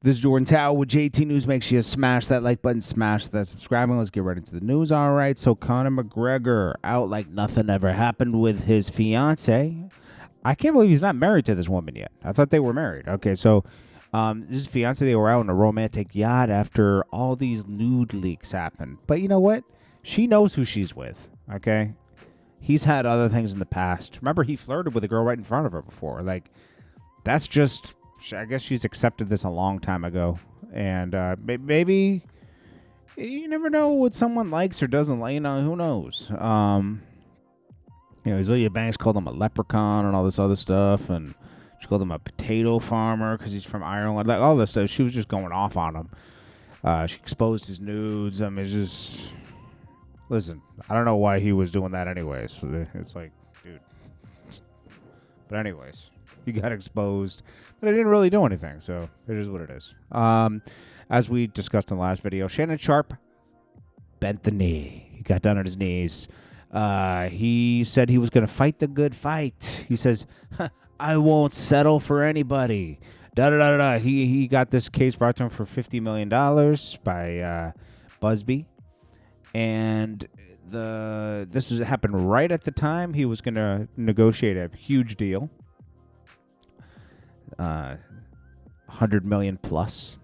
This is Jordan Tower with JT News. Make sure you smash that like button, smash that subscribing. Let's get right into the news. All right, so Conor McGregor out like nothing ever happened with his fiance. I can't believe he's not married to this woman yet. I thought they were married. Okay, so this fiance, they were out on a romantic yacht after all these nude leaks happened. But you know what? She knows who she's with, okay? He's had other things in the past. Remember, he flirted with a girl right in front of her before. Like, that's just... I guess she's accepted this a long time ago. And maybe... You never know what someone likes or doesn't like. You know, who knows? Azealia Banks called him a leprechaun and all this other stuff. And she called him a potato farmer because he's from Ireland. Like, all this stuff. She was just going off on him. She exposed his nudes. I mean, it's just... Listen, I don't know why he was doing that anyways. It's like, dude. But anyways, he got exposed. But he didn't really do anything, so it is what it is. As we discussed in the last video, Shannon Sharpe bent the knee. He got down on his knees. He said he was going to fight the good fight. He says, I won't settle for anybody. Da-da-da-da-da. He got this case brought to him for $50 million by Busby. And this happened right at the time he was going to negotiate a huge deal, $100 million plus.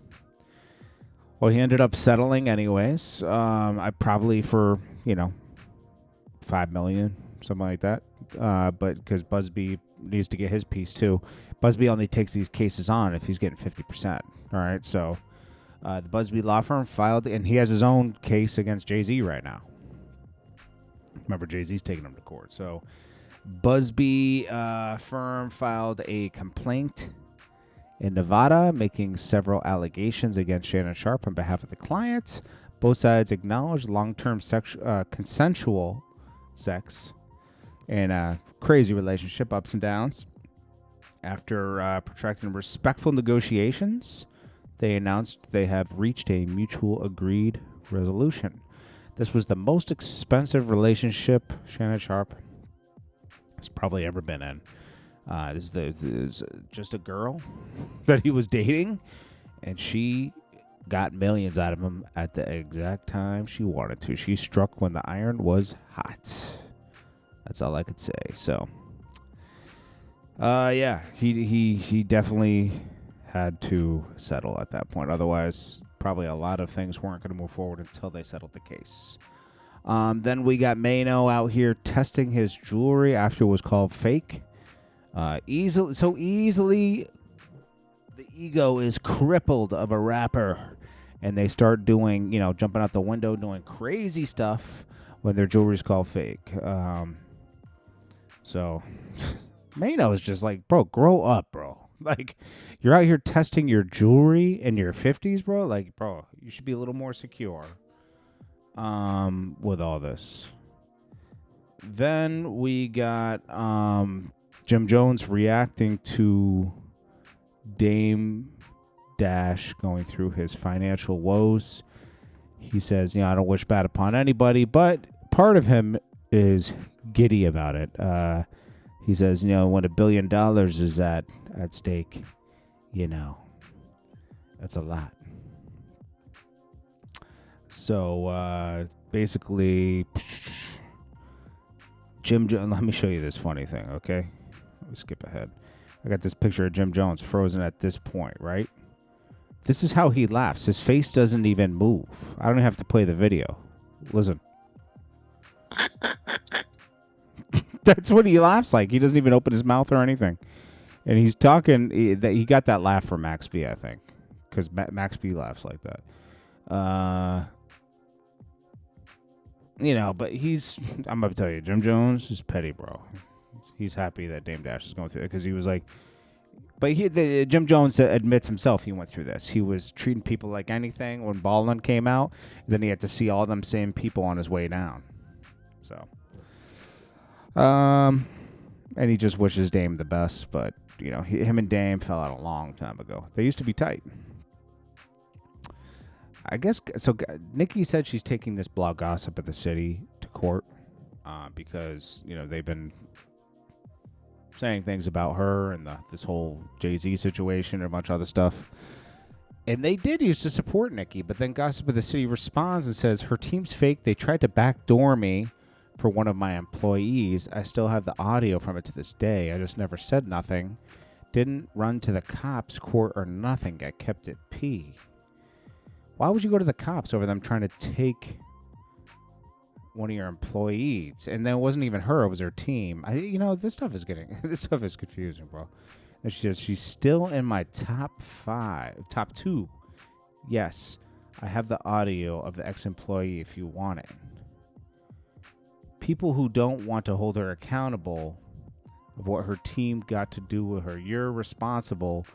Well, he ended up settling anyways. I probably for $5 million, something like that. But because Busby needs to get his piece too. Busby only takes these cases on if he's getting 50%. All right, so. The Busby law firm filed, and he has his own case against Jay-Z right now. Remember, Jay-Z's taking him to court. So, Busby firm filed a complaint in Nevada, making several allegations against Shannon Sharpe on behalf of the client. Both sides acknowledged long-term consensual sex and a crazy relationship, ups and downs. After protracted respectful negotiations, they announced they have reached a mutual agreed resolution. This was the most expensive relationship Shannon Sharpe has probably ever been in. This is just a girl that he was dating, and she got millions out of him at the exact time she wanted to. She struck when the iron was hot. That's all I could say. So, he definitely had to settle at that point. Otherwise, probably a lot of things weren't going to move forward until they settled the case. Then we got Mano out here testing his jewelry after it was called fake. Easily, the ego is crippled of a rapper, and they start doing, jumping out the window, doing crazy stuff when their jewelry's called fake. So, Mano is just like, bro, grow up, bro. Like, you're out here testing your jewelry in your 50s, bro. Like, bro, you should be a little more secure with all this. Then we got Jim Jones reacting to Dame Dash going through his financial woes. He says, I don't wish bad upon anybody, but part of him is giddy about it. He says, when $1 billion is at stake, that's a lot. So, basically, Jim Jones, let me show you this funny thing, okay? Let me skip ahead. I got this picture of Jim Jones frozen at this point, right? This is how he laughs. His face doesn't even move. I don't even have to play the video. Listen. That's what he laughs like. He doesn't even open his mouth or anything. And he's talking, he got that laugh from Max B, I think. Because Max B laughs like that. But I'm about to tell you, Jim Jones is petty, bro. He's happy that Dame Dash is going through it because he was like, but Jim Jones admits himself he went through this. He was treating people like anything when Ballin came out. Then he had to see all them same people on his way down. So, and he just wishes Dame the best, but him and Dame fell out a long time ago. They used to be tight. I guess so. Nicki said she's taking this blog gossip of the city to court because they've been saying things about her and this whole Jay-Z situation and a bunch of other stuff. And they did used to support Nicki, but then Gossip of the City responds and says, her team's fake. They tried to backdoor me for one of my employees. I still have the audio from it to this day. I just never said nothing. Didn't run to the cops, court, or nothing. I kept it P. Why would you go to the cops over them trying to take one of your employees? And then it wasn't even her. It was her team. This stuff is confusing, bro. And she says, she's still in my top 2. Yes, I have the audio of the ex-employee if you want it. People who don't want to hold her accountable of what her team got to do with her. You're responsible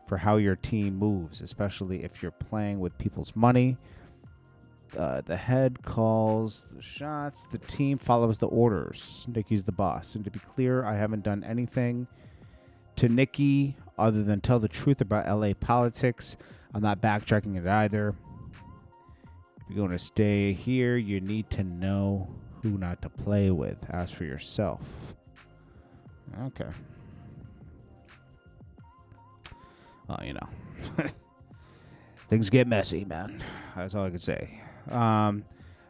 for how your team moves, especially if you're playing with people's money. The head calls the shots. The team follows the orders. Nicki's the boss. And to be clear, I haven't done anything to Nicki other than tell the truth about LA politics. I'm not backtracking it either. If you're going to stay here, you need to know who not to play with. Ask for yourself. Okay. Well, things get messy, man. That's all I can say. SZA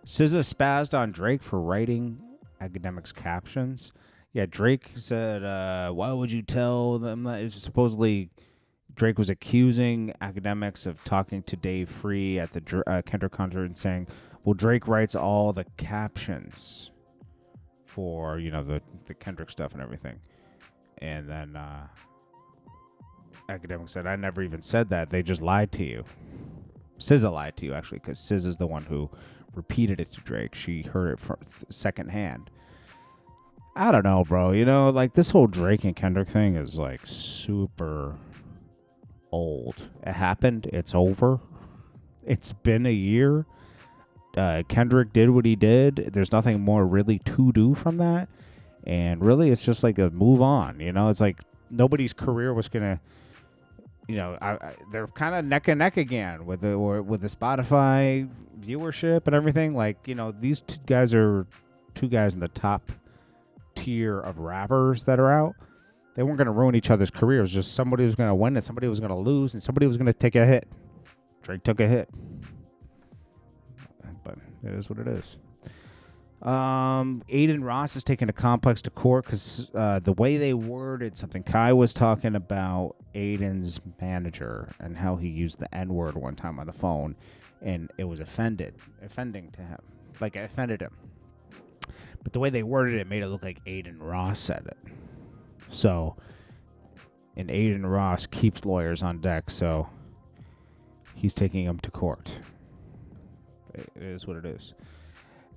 spazzed on Drake for writing academics captions. Yeah, Drake said, why would you tell them that? Supposedly, Drake was accusing academics of talking to Dave Free at the Kendrick concert and saying, well, Drake writes all the captions for, the Kendrick stuff and everything. And then academics said, I never even said that. They just lied to you. SZA lied to you, actually, because SZA's the one who repeated it to Drake. She heard it from secondhand. I don't know, bro. This whole Drake and Kendrick thing is super old. It happened. It's over. It's been a year. Kendrick did what he did. There's nothing more really to do from that. And really, it's just a move on. It's nobody's career was going to, they're kind of neck and neck again with the Spotify viewership and everything. These two guys are two guys in the top tier of rappers that are out. They weren't going to ruin each other's careers. Just somebody was going to win and somebody was going to lose and somebody was going to take a hit. Drake took a hit, but it is what it is. Adin Ross is taking a complex to court because the way they worded something. Kai was talking about Adin's manager and how he used the N-word one time on the phone, and it was offending to him. It offended him. But the way they worded it made it look like Adin Ross said it. So, and Adin Ross keeps lawyers on deck, so he's taking them to court. It is what it is.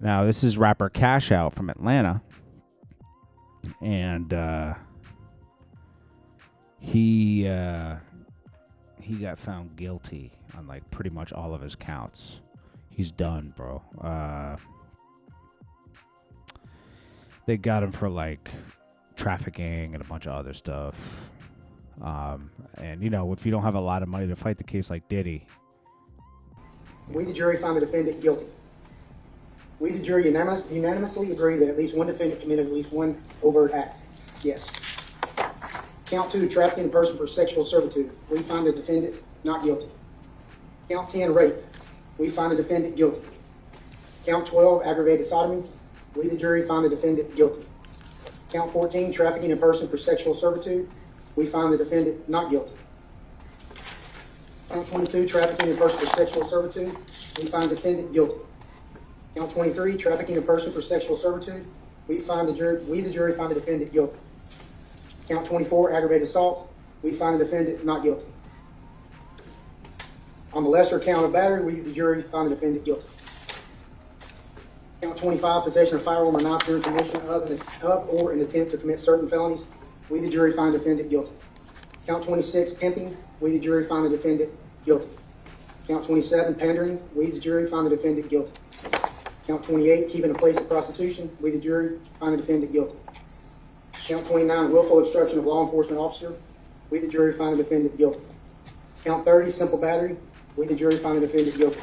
Now, this is rapper Cash Out from Atlanta. And he got found guilty on pretty much all of his counts. He's done, bro. They got him for trafficking and a bunch of other stuff. And if you don't have a lot of money to fight the case like Diddy. We, the jury, find the defendant guilty. We, the jury, unanimously agree that at least one defendant committed at least one overt act. Yes. Count 2, trafficking a person for sexual servitude. We find the defendant not guilty. Count 10, rape. We find the defendant guilty. Count 12, aggravated sodomy. We, the jury, find the defendant guilty. Count 14, trafficking a person for sexual servitude. We find the defendant not guilty. Count 22, trafficking a person for sexual servitude. We find defendant guilty. Count 23, trafficking a person for sexual servitude. We, the jury, find the defendant guilty. Count 24, aggravated assault. We find the defendant not guilty. On the lesser count of battery, we, the jury, find the defendant guilty. Count 25, possession of firearm or knife during commission of or an attempt to commit certain felonies. We, the jury, find the defendant guilty. Count 26, pimping. We, the jury, find the defendant guilty. Count 27, pandering. We, the jury, find the defendant guilty. Count 28, keeping a place of prostitution. We, the jury, find the defendant guilty. Count 29, willful obstruction of law enforcement officer. We, the jury, find the defendant guilty. Count 30, simple battery. We, the jury, find the defendant guilty.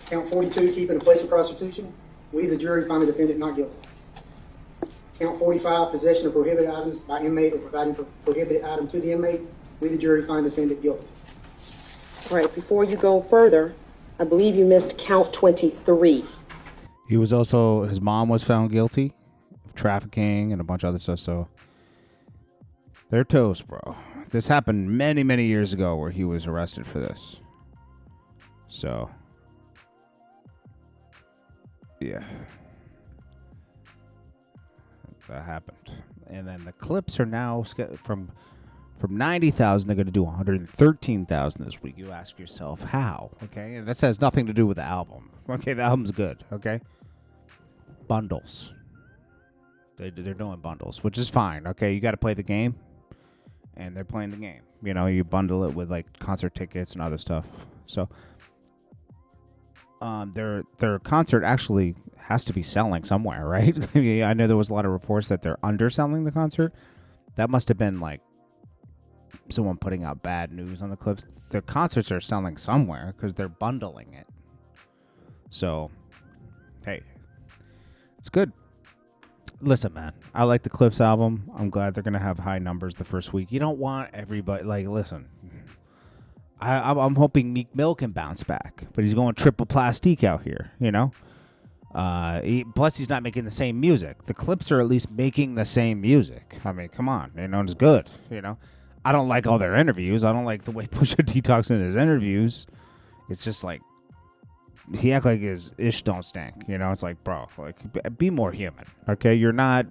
Count 42, keeping a place of prostitution. We, the jury, find the defendant not guilty. Count 45, possession of prohibited items by inmate or providing prohibited item to the inmate. We, the jury, find the defendant guilty. All right, before you go further, I believe you missed count 23. He was also, his mom was found guilty of trafficking and a bunch of other stuff, so they're toast, bro. This happened many, many years ago where he was arrested for this. So, yeah. That happened. And then the Clipse are now from 90,000, they're going to do 113,000 this week. You ask yourself how, okay? And this has nothing to do with the album. Okay, the album's good, okay? Bundles. They're doing bundles, which is fine, okay? You got to play the game, and they're playing the game. You know, you bundle it with, like, concert tickets and other stuff. So, their concert actually has to be selling somewhere, right? I know there was a lot of reports that they're underselling the concert. That must have been, like, someone putting out bad news on the Clipse. Their concerts are selling somewhere because they're bundling it. So, hey, it's good. Listen, man, I like the Clipse album. I'm glad they're going to have high numbers the first week. You don't want everybody, like, listen, I'm hoping Meek Mill can bounce back, but he's going triple plastique out here, you know? Plus, he's not making the same music. The Clipse are at least making the same music. I mean, come on, you know, it's good, you know? I don't like all their interviews. I don't like the way Pusha T talks in his interviews. It's just like, he act like his ish don't stink, you know? It's like, bro, like, be more human, okay? You're not...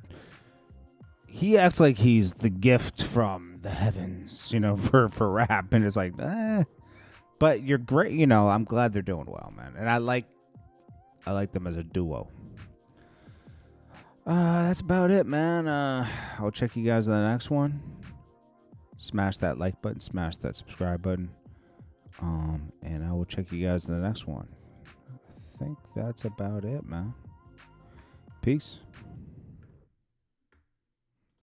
He acts like he's the gift from the heavens, you know, for rap, and it's like, But you're great, you know, I'm glad they're doing well, man. And I like them as a duo. That's about it, man. I'll check you guys in the next one. Smash that like button, smash that subscribe button. And I will check you guys in the next one. I think that's about it, man. Peace.